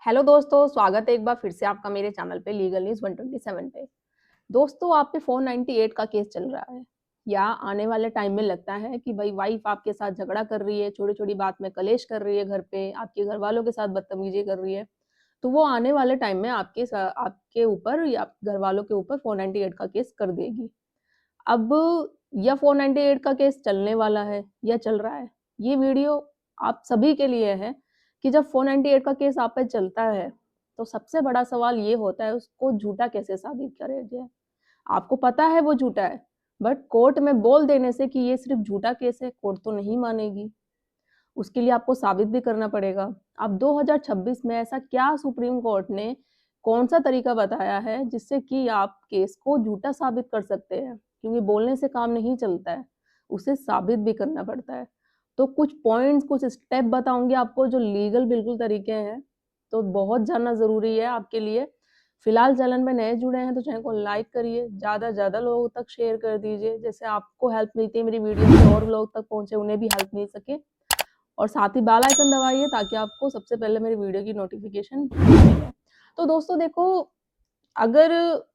Hello दोस्तों, स्वागत है एक बार फिर से आपका मेरे चैनल पे लीगल न्यूज़ 127 पे। दोस्तों, आप पे 498 का केस चल रहा है या आने वाले टाइम में लगता है कि भाई वाइफ आपके साथ झगड़ा कर रही है, छोटी-छोटी बात में कलेश कर रही है घर पे, आपके घरवालों के साथ बदतमीज़ी कर रही है, तो वो आने वाले टाइम में आपके ऊपर या घरवालों के ऊपर 498 का केस कर देगी। अब या 498 का केस चलने वाला है या चल रहा है, ये वीडियो आप सभी के लिए है कि जब 498 का केस आप पे चलता है, तो सबसे बड़ा सवाल ये होता है उसको झूठा कैसे साबित करा जाए। आपको पता है वो झूठा है, बट कोर्ट में बोल देने से कि ये सिर्फ झूठा केस है, कोर्ट तो नहीं मानेगी। उसके लिए आपको साबित भी करना पड़ेगा। अब 2026 में ऐसा क्या सुप्रीम कोर्ट ने कौन-सा तरीका बताया है जिससे कि आप केस को झूठा साबित कर सकते हैं? क्योंकि बोलने से काम नहीं चलता है, उसे साबित भी करना पड़ता है। तो कुछ पॉइंट्स, कुछ स्टेप बताऊँगी आपको जो लीगल बिल्कुल तरीके हैं, तो बहुत जानना ज़रूरी है आपके लिए। फिलहाल चैनल में नए जुड़े हैं तो चैनल को लाइक करिए, ज़्यादा से ज़्यादा लोगों तक शेयर कर दीजिए, जिससे आपको हेल्प मिलती है मेरी वीडियो से और लोग तक पहुँचे, उन्हें भी हेल्प मिल सके। और साथ ही बेल आइकन दबाइए ताकि आपको सबसे पहले मेरी वीडियो की नोटिफिकेशन मिले। तो दोस्तों देखो, अगर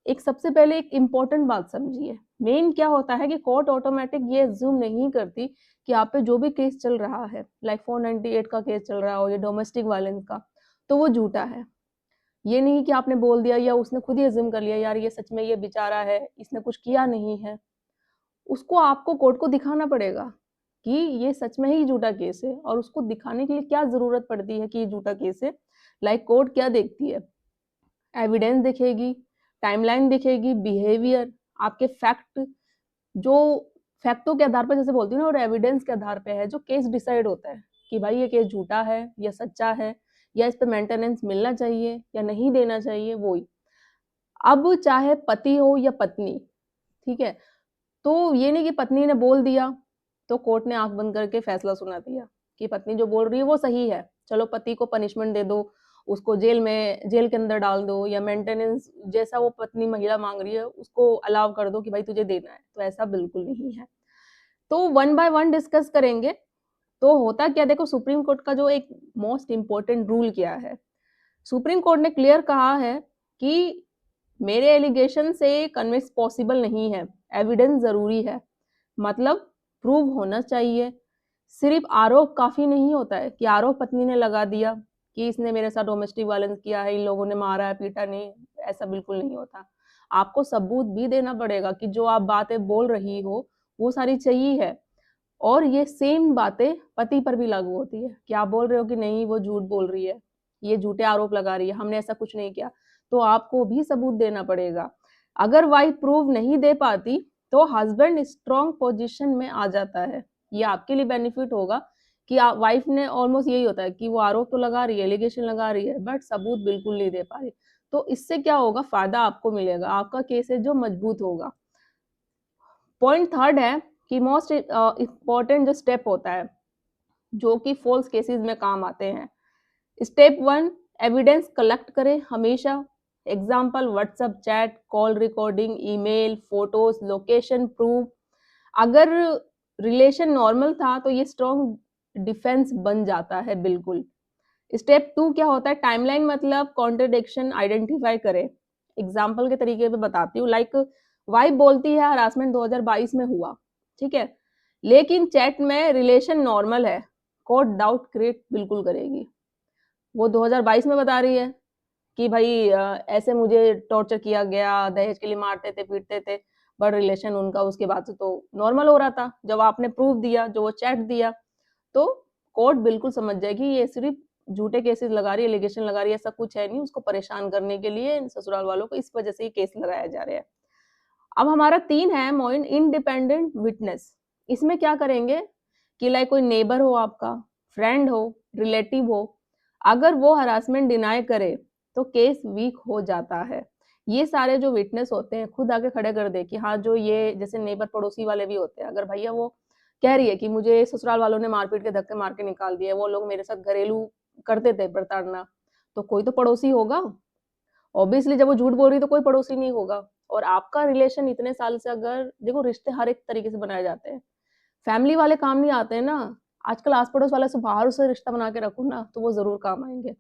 एक सबसे पहले एक इम्पोर्टेंट बात समझिए, मेन क्या होता है कि कोर्ट ऑटोमेटिक ये अज्यूम नहीं करती कि आप पे जो भी केस चल रहा है, लाइक 498 का केस चल रहा हो या डोमेस्टिक वायलेंस का, तो वो झूठा है। ये नहीं कि आपने बोल दिया या उसने खुद ही अज्यूम कर लिया, यार ये सच में ये बेचारा है, इसने कुछ किया नहीं है। उसको आपको कोर्ट को दिखाना पड़ेगा कि ये सच में ही झूठा केस है, और उसको दिखाने के लिए क्या ज़रूरत पड़ती है कि ये झूठा केस है। लाइक कोर्ट क्या देखती है? एविडेंस दिखेगी, टाइमलाइन दिखेगी, बिहेवियर, आपके फैक्ट, जो फैक्टों के आधार पर जैसे बोलती हूँ ना, और एविडेंस के आधार पे है जो केस डिसाइड होता है कि भाई ये केस झूठा है या सच्चा है, या इस पे मेंटेनेंस मिलना चाहिए या नहीं देना चाहिए, वो ही। अब चाहे पति हो या पत्नी, ठीक है? तो ये नहीं कि पत्नी ने बोल दिया, तो कोर्ट ने आँख बंद करके फैसला सुना दिया कि पत्नी जो बोल रही है वो सही है। चलो पति को पनिशमेंट दे दो, उसको जेल के अंदर डाल दो, या मेंटेनेंस जैसा वो पत्नी महिला माँग रही है उसको अलाउ कर दो कि भाई तुझे देना है। तो ऐसा बिल्कुल नहीं है। तो वन बाय वन डिस्कस करेंगे। तो होता क्या, देखो सुप्रीम कोर्ट का जो एक मोस्ट इम्पोर्टेंट रूल क्या है? सुप्रीम कोर्ट ने क्लियर कहा है कि मेरे एलिगेशन से कन्विंस पॉसिबल नहीं है, एविडेंस ज़रूरी है। मतलब प्रूव होना चाहिए। सिर्फ आरोप काफ़ी नहीं होता है कि आरोप पत्नी ने लगा दिया कि इसने मेरे साथ डोमेस्टिक वायलेंस किया है, इन लोगों ने मारा है, पीटा नहीं, ऐसा बिल्कुल नहीं होता। आपको सबूत भी देना पड़ेगा कि जो आप बातें बोल रही हो, वो सारी सही है। और ये सेम बातें पति पर भी लागू होती है कि आप बोल रहे हो कि नहीं वो झूठ बोल रही है, ये झूठे आरोप लगा रही है, हमने ऐसा कुछ नहीं किया, तो आपको भी सबूत देना पड़ेगा। अगर वाइफ प्रूव नहीं दे पाती तो हस्बैंड स्ट्रॉन्ग पोजीशन में आ जाता है। ये आपके लिए बेनिफिट होगा कि वाइफ ने ऑलमोस्ट यही होता है कि वो आरोप तो लगा रही है, एलिगेशन लगा रही है, बट सबूत बिल्कुल नहीं दे पा रही। तो इससे क्या होगा, फायदा आपको मिलेगा, आपका केस है जो मजबूत होगा। पॉइंट थर्ड है कि मोस्ट इम्पॉर्टेंट जो स्टेप होता है जो कि फॉल्स केसेस में काम आते हैं। स्टेप वन, एविडेंस कलेक्ट करें हमेशा। Example WhatsApp chat, call recording, email, photos, location proof. अगर रिलेशन नॉर्मल था तो ये स्ट्रॉन्ग डिफेंस बन जाता है बिल्कुल। स्टेप टू क्या होता है, टाइमलाइन, मतलब कॉन्ट्रडिक्शन आइडेंटिफाई करें। एग्जाम्पल के तरीके पे बताती हूँ। लाइक वाइफ बोलती है हरासमेंट 2022 में हुआ, ठीक है, लेकिन चैट में रिलेशन नॉर्मल है। कोर्ट डाउट क्रिएट बिल्कुल करेगी। वो 2022 में बता रही है कि भाई ऐसे मुझे टॉर्चर किया गया, दहेज के लिए मारते थे, पीटते थे, बट रिलेशन उनका उसके बाद से तो नॉर्मल हो रहा था। जब आपने प्रूफ दिया, जो वो चैट दिया, तो कोर्ट बिल्कुल समझ जाएगी ये सिर्फ झूठे केसेस लगा रही है, एलिगेशन लगा रही है, ऐसा कुछ है नहीं। उसको परेशान करने के लिए ससुराल वालों को इस वजह से ये केस लगाया जा रहा है। अब हमारा 3 है पॉइंट, इंडिपेंडेंट विटनेस। इसमें क्या करेंगे कि लाइक कोई नेबर हो आपका, फ्रेंड हो, रिलेटिव हो, अगर वो हरासमेंट डिनाई करे तो केस वीक हो जाता है। ये सारे जो विटनेस होते हैं खुद आके खड़े कर दे कि हाँ, जो ये जैसे नेबर पड़ोसी वाले भी होते हैं, अगर भैया वो कह रही है कि मुझे ससुराल वालों ने मारपीट के धक्के मार के निकाल दिया, वो लोग मेरे साथ घरेलू करते थे प्रताड़ना, तो कोई तो पड़ोसी होगा। ऑब्वियसली जब वो झूठ बोल रही है तो कोई पड़ोसी नहीं होगा। और आपका रिलेशन इतने साल से, अगर देखो रिश्ते हर एक तरीके से बनाए जाते हैं, फैमिली वाले काम नहीं आते हैं ना। आजकल आस पड़ोस वाले से बाहर से रिश्ता बना के रखो ना, तो वो जरूर काम आएंगे।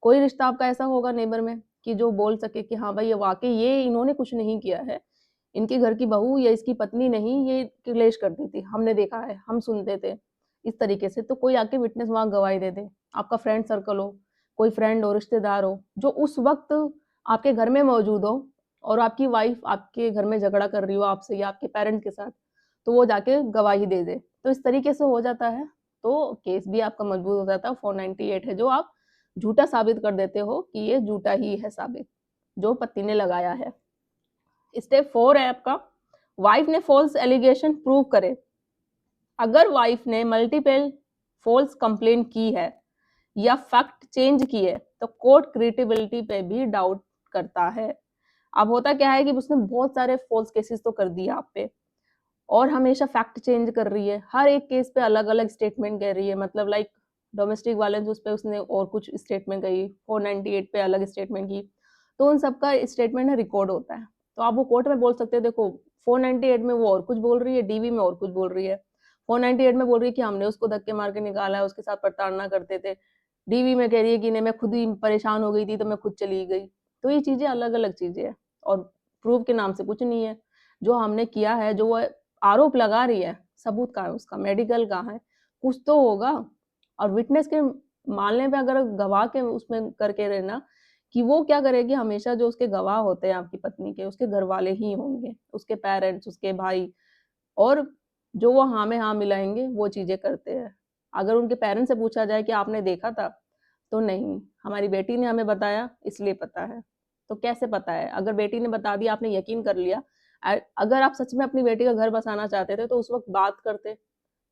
कोई रिश्ता आपका ऐसा होगा नेबर में कि जो बोल सके कि हाँ भाई ये वाकई ये इन्होंने कुछ नहीं किया है, इनके घर की बहू या इसकी पत्नी नहीं ये क्लेश करती थी, हमने देखा है, हम सुनते थे, इस तरीके से। तो कोई आके विटनेस वहाँ गवाही दे दे। आपका फ्रेंड सर्कल हो, कोई फ्रेंड हो, रिश्तेदार हो, जो उस वक्त आपके घर में मौजूद हो और आपकी वाइफ आपके घर में झगड़ा कर रही हो आपसे या आपके पेरेंट्स के साथ, तो वो जाके गवाही दे दे। तो इस तरीके से हो जाता है, तो केस भी आपका मजबूत हो जाता है। 498 है जो आप झूठा साबित कर देते हो कि ये झूठा ही है साबित, जो पति ने लगाया है। स्टेप 4 है आपका, वाइफ ने फॉल्स एलिगेशन प्रूव करे। अगर वाइफ ने मल्टीपल फॉल्स कंप्लेन की है या फैक्ट चेंज किए तो कोर्ट क्रेडिबिलिटी पे भी डाउट करता है। अब होता क्या है कि उसने बहुत सारे फॉल्स केसेस तो कर दिए आप पे और हमेशा फैक्ट चेंज कर रही है, हर एक केस पे अलग अलग स्टेटमेंट कह रही है। मतलब लाइक डोमेस्टिक वायलेंस उस पे उसने और कुछ स्टेटमेंट कही, 498 पे अलग स्टेटमेंट की, तो उन सबका स्टेटमेंट है रिकॉर्ड होता है। तो आप वो कोर्ट में बोल सकते हो देखो 498 में वो और कुछ बोल रही है, डीवी में और कुछ बोल रही है। 498 में बोल रही है कि हमने उसको धक्के मार के निकाला है, उसके साथ प्रताड़ना करते थे। डीवी में कह रही है कि नहीं मैं खुद ही परेशान हो गई थी तो मैं खुद चली गई। तो ये चीजें अलग अलग चीजें हैं और प्रूफ के नाम से कुछ नहीं है। जो हमने किया है, जो वो आरोप लगा रही है, सबूत कहाँ है उसका, मेडिकल कहाँ है, कुछ तो होगा। और विटनेस के मानने पे अगर गवाह के उसमें करके रहना कि वो क्या करेगी, हमेशा जो उसके गवाह होते हैं आपकी पत्नी के, उसके घर वाले ही होंगे, उसके पेरेंट्स, उसके भाई, और जो वो हाँ में हाँ मिलाएंगे वो चीजें करते हैं। अगर उनके पेरेंट्स से पूछा जाए कि आपने देखा था, तो नहीं, हमारी बेटी ने हमें बताया इसलिए पता है। तो कैसे पता है? अगर बेटी ने बता दिया, आपने यकीन कर लिया। अगर आप सच में अपनी बेटी का घर बसाना चाहते थे तो उस वक्त बात करते,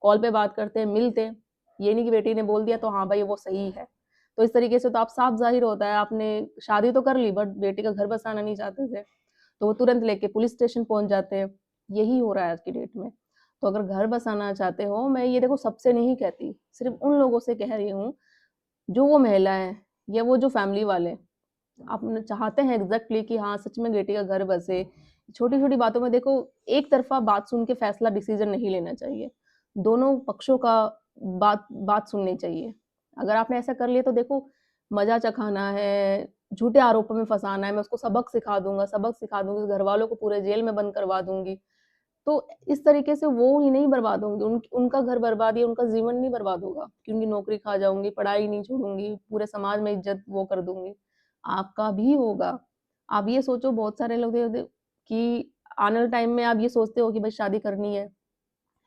कॉल पे बात करते, मिलते। ये नहीं कि बेटी ने बोल दिया तो हाँ भाई वो सही है। तो इस तरीके से तो आप साफ जाहिर होता है आपने शादी तो कर ली बट बेटी का घर बसाना नहीं चाहते थे, तो वो तुरंत लेके पुलिस स्टेशन पहुंच जाते हैं। यही हो रहा है आज की डेट में। तो अगर घर बसाना चाहते हो, मैं ये देखो सबसे नहीं कहती, सिर्फ उन लोगों से कह रही हूँ जो वो महिला है या वो जो फैमिली वाले आप चाहते हैं एग्जैक्टली कि हाँ सच में बेटी का घर बसे। छोटी छोटी बातों में देखो, एक तरफा बात सुन के फैसला डिसीजन नहीं लेना चाहिए, दोनों पक्षों का बात बात सुननी चाहिए। अगर आपने ऐसा कर लिया तो देखो, मजा चखाना है, झूठे आरोपों में फंसाना है, मैं उसको सबक सिखा दूंगा, सबक सिखा दूंगी, घर वालों को पूरे जेल में बंद करवा दूंगी। तो इस तरीके से वो ही नहीं बर्बाद होंगे, उनका घर बर्बाद या उनका जीवन नहीं बर्बाद होगा कि उनकी नौकरी खा जाऊंगी, पढ़ाई नहीं छोड़ूंगी, पूरे समाज में इज्जत वो कर दूंगी। आपका भी होगा। आप ये सोचो, बहुत सारे लोग कि आने वाले टाइम में आप ये सोचते हो कि भाई शादी करनी है,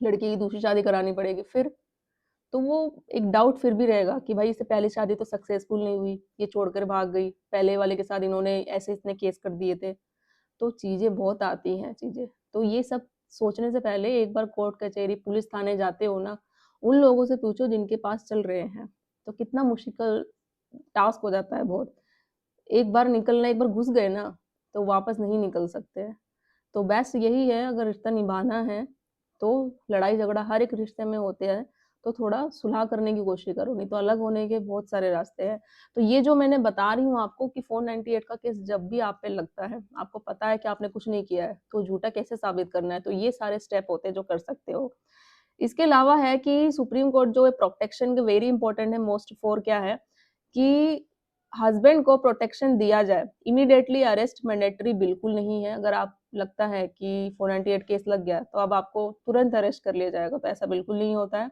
लड़की की दूसरी शादी करानी पड़ेगी, फिर तो वो एक डाउट फिर भी रहेगा कि भाई इससे पहली शादी तो सक्सेसफुल नहीं हुई, ये छोड़कर भाग गई, पहले वाले के साथ इन्होंने ऐसे इतने केस कर दिए थे। तो चीजें बहुत आती हैं चीजें। तो ये सब सोचने से पहले एक बार कोर्ट कचहरी पुलिस थाने जाते हो ना, उन लोगों से पूछो जिनके पास चल रहे हैं। तो कितना मुश्किल टास्क हो जाता है बहुत। एक बार निकलना, एक बार घुस गए ना तो वापस नहीं निकल सकते हैं। तो बेस्ट यही है, अगर रिश्ता निभाना है तो लड़ाई झगड़ा हर एक रिश्ते में होते हैं, तो थोड़ा सुलह करने की कोशिश करो, नहीं तो अलग होने के बहुत सारे रास्ते हैं। तो ये जो मैंने बता रही हूँ आपको कि 498 का केस जब भी आप पे लगता है, आपको पता है कि आपने कुछ नहीं किया है, तो झूठा कैसे साबित करना है, तो ये सारे स्टेप होते हैं जो कर सकते हो। इसके अलावा है कि सुप्रीम कोर्ट जो है प्रोटेक्शन के वेरी इंपॉर्टेंट है, मोस्ट फोर क्या है कि हस्बैंड को प्रोटेक्शन दिया जाए। इमीडिएटली अरेस्ट मैंडेटरी बिल्कुल नहीं है। अगर आप लगता है कि 498 केस लग गया तो अब आपको तुरंत अरेस्ट कर लिया जाएगा, तो ऐसा बिल्कुल नहीं होता है।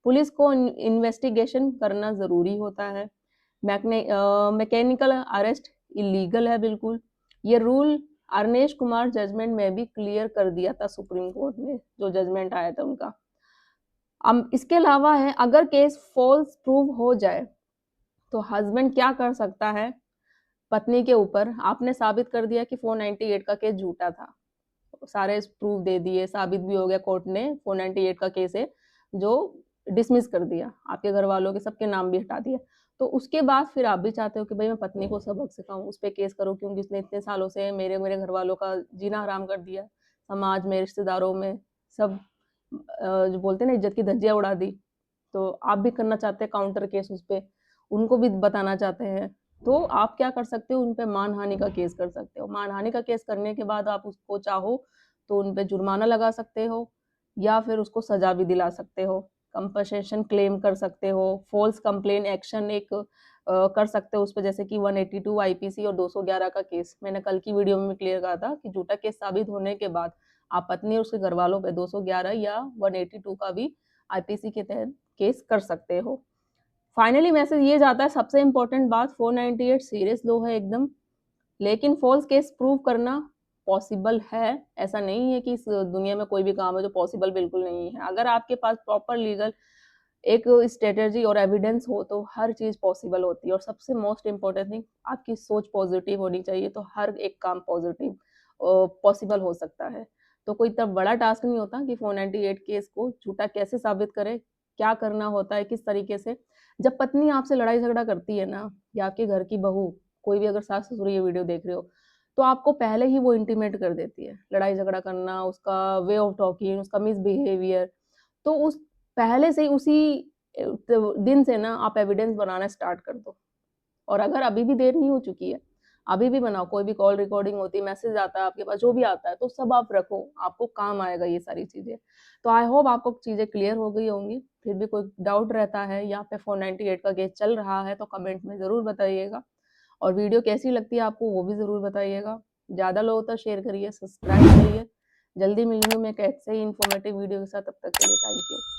पुलिस को इन्वेस्टिगेशन करना जरूरी होता है। मैकेनिकल अरेस्ट इलीगल है बिल्कुल। ये रूल अरनेश कुमार जजमेंट में भी क्लियर कर दिया था सुप्रीम कोर्ट ने, जो जजमेंट आया था उनका। अब इसके अलावा है, अगर केस फॉल्स प्रूव हो जाए तो हस्बैंड क्या कर सकता है पत्नी के ऊपर। आपने साबित कर दिया कि 498 का केस झूठा था, सारे प्रूफ दे दिए, साबित भी हो गया, कोर्ट ने 498 का केस है जो डिसमिस कर दिया, आपके घर वालों के सबके नाम भी हटा दिया। तो उसके बाद फिर आप भी चाहते हो कि भाई मैं पत्नी को सबक सिखाऊं, उस पर केस करूं, क्योंकि उसने इतने सालों से मेरे मेरे घर वालों का जीना हराम कर दिया, समाज में, रिश्तेदारों में, सब जो बोलते हैं ना, इज्जत की धज्जियां उड़ा दी। तो आप भी करना चाहते हैं काउंटर केस उस पर, उनको भी बताना चाहते हैं। तो आप क्या कर सकते हो, उन पे मानहानि का केस कर सकते हो। मानहानि का केस करने के बाद आप उसको चाहो तो उन पे जुर्माना लगा सकते हो या फिर उसको सजा भी दिला सकते हो। कंपनसेशन क्लेम कर सकते हो, फ़ॉल्स कंप्लेन एक्शन एक कर सकते हो उस पे, जैसे कि 182 आईपीसी और 211 का केस। मैंने कल की वीडियो में क्लियर कहा था कि झूठा केस साबित होने के बाद आप पत्नी और उसके घरवालों पे 211 या 182 का भी आईपीसी के तहत केस कर सकते हो। फाइनली मैसेज ये जाता है, सबसे इम्पोर्टेंट बात, 498 सीरियस लॉ है एकदम, लेकिन फ़ॉल्स केस प्रूव करना पॉसिबल है। ऐसा नहीं है कि इस दुनिया में कोई भी काम है जो पॉसिबल बिल्कुल नहीं है। अगर आपके पास प्रॉपर लीगल एक स्ट्रैटेजी और एविडेंस हो तो हर चीज़ पॉसिबल होती है। और सबसे मोस्ट इम्पोर्टेंट थिंग, आपकी सोच पॉजिटिव होनी चाहिए, तो हर एक काम पॉजिटिव पॉसिबल हो सकता है। तो कोई इतना बड़ा टास्क नहीं होता कि 498 केस को झूठा कैसे साबित करें, क्या करना होता है, किस तरीके से। जब पत्नी आपसे लड़ाई झगड़ा करती है ना, या आपके घर की बहू, कोई भी अगर सास ससुर ये वीडियो देख रहे हो, तो आपको पहले ही वो इंटीमेट कर देती है। लड़ाई झगड़ा करना, उसका वे ऑफ टॉकिंग, उसका मिसबिहेवियर, तो उस पहले से ही उसी दिन से ना आप एविडेंस बनाना स्टार्ट कर दो। और अगर अभी भी देर नहीं हो चुकी है, अभी भी बनाओ। कोई भी कॉल रिकॉर्डिंग होती है, मैसेज आता है आपके पास, जो भी आता है, तो सब आप रखो, आपको काम आएगा ये सारी चीज़ें। तो आई होप आपको चीज़ें क्लियर हो गई होंगी। फिर भी कोई डाउट रहता है, यहाँ पे 498 का केस चल रहा है, तो कमेंट में ज़रूर बताइएगा। और वीडियो कैसी लगती है आपको, वो भी ज़रूर बताइएगा। ज़्यादा लोगों तक शेयर करिए, सब्सक्राइब करिए। जल्दी मिलूँगी मैं एक ऐसे ही इन्फॉर्मेटिव वीडियो के साथ, तब तक के लिए थैंक यू।